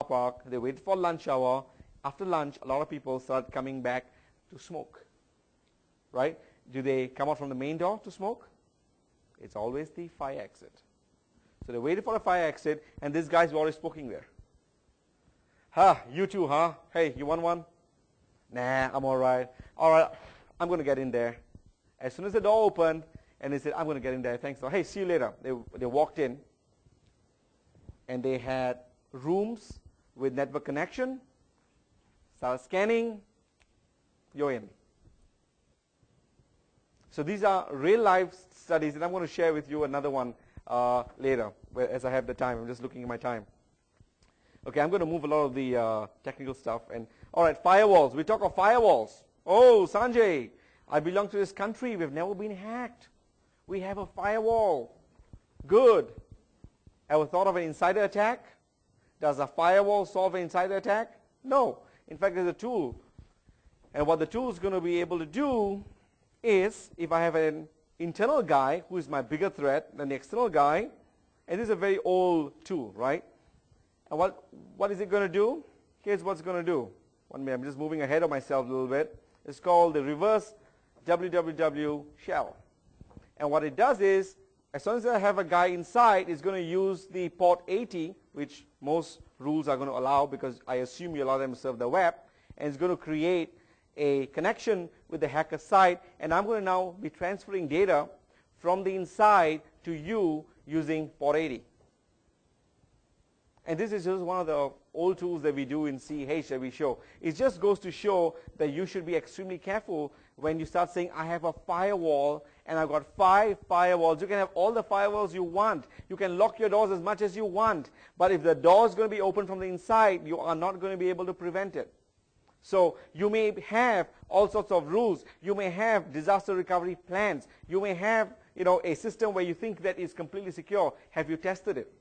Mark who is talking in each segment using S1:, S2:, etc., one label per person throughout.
S1: park, they waited for lunch hour. After lunch, a lot of people start coming back to smoke, right? Do they come out from the main door to smoke? It's always the fire exit. So they waited for the fire exit, and these guys were already smoking there. You too, huh? Hey, you want one? Nah, I'm all right. All right, I'm going to get in there. As soon as the door opened, and they said, I'm going to get in there. Thanks. Hey, see you later. They walked in, and they had rooms with network connection. Started scanning. You're in. So these are real-life studies, and I'm going to share with you another one later, as I have the time. I'm just looking at my time. Okay, I'm going to move a lot of the technical stuff. And all right, firewalls. We talk of firewalls. Oh, Sanjay, I belong to this country. We've never been hacked. We have a firewall. Good. Ever thought of an insider attack? Does a firewall solve an insider attack? No. In fact, there's a tool. And what the tool is going to be able to do is, if I have an internal guy who is my bigger threat than the external guy, and this is a very old tool, right? And what is it going to do? Here's what it's going to do. 1 minute, I'm just moving ahead of myself a little bit. It's called the reverse www shell. And what it does is, as soon as I have a guy inside, it's going to use the port 80, which most rules are going to allow because I assume you allow them to serve the web, and it's going to create a connection with the hacker side, and I'm going to now be transferring data from the inside to you using port 80. And this is just one of the old tools that we do in CH that we show. It just goes to show that you should be extremely careful when you start saying, I have a firewall and I've got 5 firewalls. You can have all the firewalls you want. You can lock your doors as much as you want. But if the door is going to be open from the inside, you are not going to be able to prevent it. So you may have all sorts of rules. You may have disaster recovery plans. You may have, a system where you think that is completely secure. Have you tested it?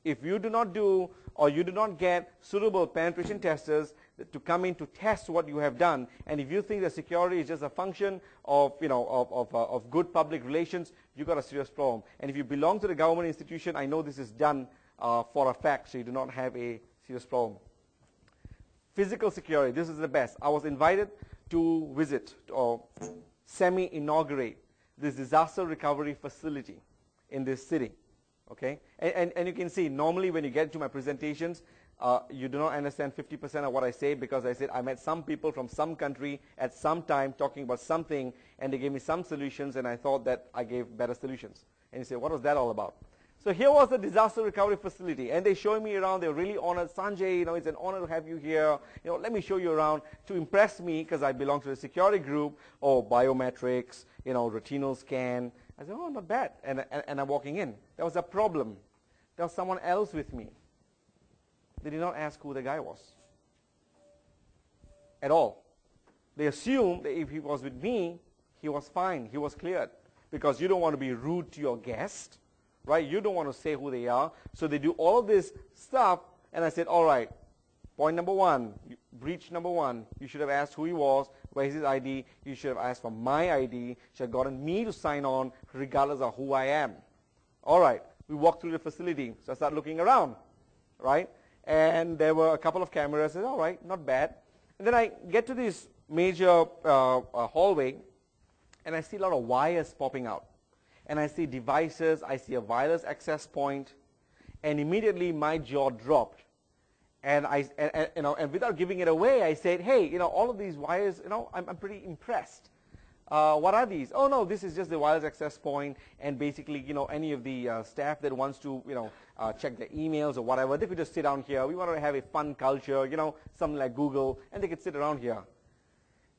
S1: If you do not do, or you do not get suitable penetration testers to come in to test what you have done, and if you think that security is just a function of, of good public relations, you got a serious problem. And if you belong to the government institution, I know this is done for a fact, so you do not have a serious problem. Physical security, this is the best. I was invited to visit or semi-inaugurate this disaster recovery facility in this city. Okay, and you can see, normally when you get to my presentations, you do not understand 50% of what I say because I said I met some people from some country at some time talking about something, and they gave me some solutions, and I thought that I gave better solutions. And you say, what was that all about? So here was the disaster recovery facility, and they showed me around. They were really honored. Sanjay, it's an honor to have you here. Let me show you around to impress me because I belong to the security group. Oh, biometrics, retinal scan. I said, oh, not bad. And I'm walking in. There was a problem. There was someone else with me. They did not ask who the guy was at all. They assumed that if he was with me, he was fine. He was cleared. Because you don't want to be rude to your guest, right? You don't want to say who they are. So they do all of this stuff. And I said, all right, point number 1, breach number 1, you should have asked who he was, where's his ID, you should have asked for my ID, you should have gotten me to sign on regardless of who I am. All right, we walked through the facility, so I started looking around, right? And there were a couple of cameras. I said, all right, not bad. And then I get to this major hallway, and I see a lot of wires popping out. And I see devices, I see a wireless access point, and immediately my jaw dropped. And and without giving it away, I said, hey, all of these wires, I'm pretty impressed. What are these? Oh, no, this is just the wireless access point, and basically, any of the staff that wants to, check their emails or whatever, they could just sit down here. We want to have a fun culture, something like Google, and they could sit around here.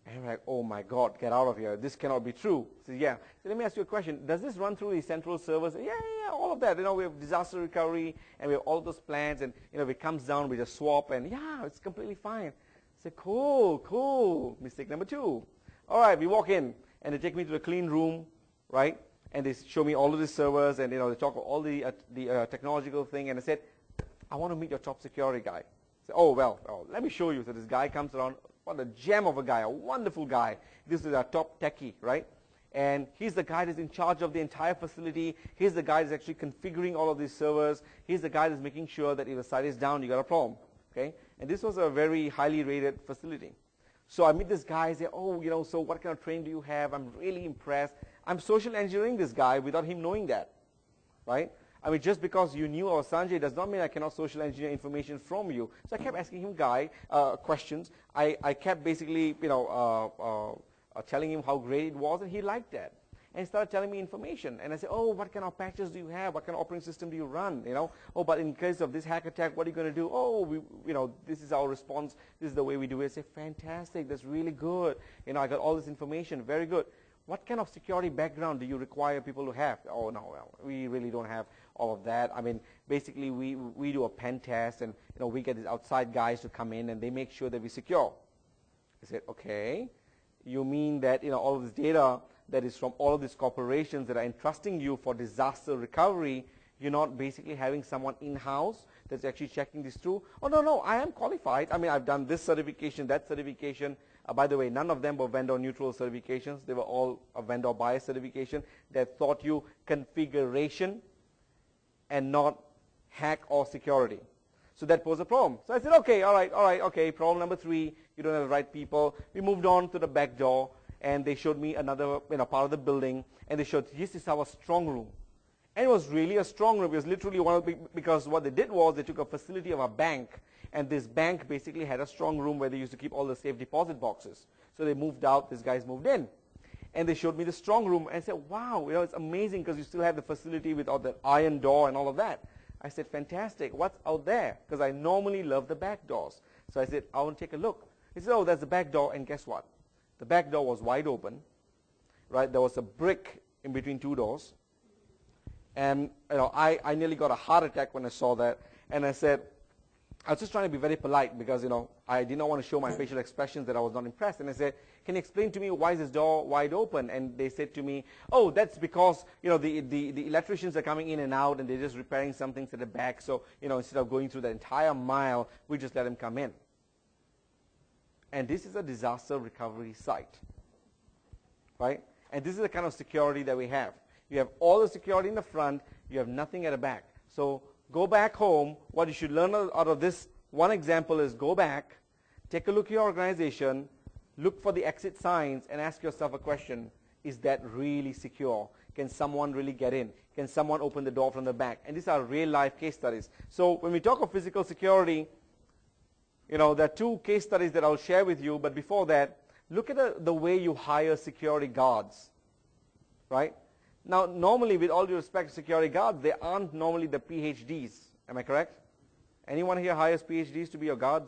S1: And I'm like, oh my God, get out of here. This cannot be true. So yeah. So let me ask you a question. Does this run through the central servers? Yeah, all of that. We have disaster recovery, and we have all those plans, and if it comes down, we just swap, and yeah, it's completely fine. I say, cool. Mistake number 2. All right, we walk in, and they take me to the clean room, right? And they show me all of the servers, and they talk about all the technological thing, and I said, I want to meet your top security guy. I said, oh, let me show you. So this guy comes around. What a gem of a guy, a wonderful guy. This is our top techie, right? And he's the guy that's in charge of the entire facility. He's the guy that's actually configuring all of these servers. He's the guy that's making sure that if the site is down, you got a problem. Okay? And this was a very highly rated facility. So I meet this guy, I say, oh, so what kind of training do you have? I'm really impressed. I'm social engineering this guy without him knowing that, right? I mean, just because you knew our Sanjay does not mean I cannot social engineer information from you. So I kept asking him questions. I kept basically, telling him how great it was, and he liked that. And he started telling me information. And I said, oh, what kind of patches do you have? What kind of operating system do you run? Oh, but in case of this hack attack, what are you going to do? Oh, this is our response. This is the way we do it. I say, fantastic. That's really good. I got all this information. Very good. What kind of security background do you require people to have? Oh, no, well, we really don't have all of that. I mean, basically, we do a pen test, and we get these outside guys to come in, and they make sure that we're secure. I said, okay. You mean that all of this data that is from all of these corporations that are entrusting you for disaster recovery, you're not basically having someone in-house that's actually checking this through? Oh, no, I am qualified. I mean, I've done this certification, that certification. By the way, none of them were vendor-neutral certifications. They were all a vendor-bias certification that taught you configuration and not hack or security. So that posed a problem. So I said, okay, all right, okay. Problem number 3, you don't have the right people. We moved on to the back door, and they showed me another part of the building, and they showed, this is our strong room. And it was really a strong room. It was literally because what they did was they took a facility of a bank, and this bank basically had a strong room where they used to keep all the safe deposit boxes. So they moved out, these guys moved in. And they showed me the strong room, and I said, wow, it's amazing because you still have the facility with all the iron door and all of that. I said, fantastic. What's out there? Because I normally love the back doors. So I said, I want to take a look. He said, oh, that's the back door, and guess what? The back door was wide open, right? There was a brick in between 2 doors. And I nearly got a heart attack when I saw that. And I said, I was just trying to be very polite because, I did not want to show my facial expressions that I was not impressed. And I said, can you explain to me why is this door wide open? And they said to me, oh, that's because, the electricians are coming in and out, and they're just repairing some things at the back. So, instead of going through the entire mile, we just let them come in. And this is a disaster recovery site, right? And this is the kind of security that we have. You have all the security in the front. You have nothing at the back. So go back home. What you should learn out of this one example is go back, take a look at your organization, look for the exit signs, and ask yourself a question. Is that really secure? Can someone really get in? Can someone open the door from the back? And these are real-life case studies. So when we talk of physical security, there are 2 case studies that I'll share with you. But before that, look at the way you hire security guards, right? Now, normally, with all due respect to security guards, they aren't normally the PhDs. Am I correct? Anyone here hires PhDs to be your guards?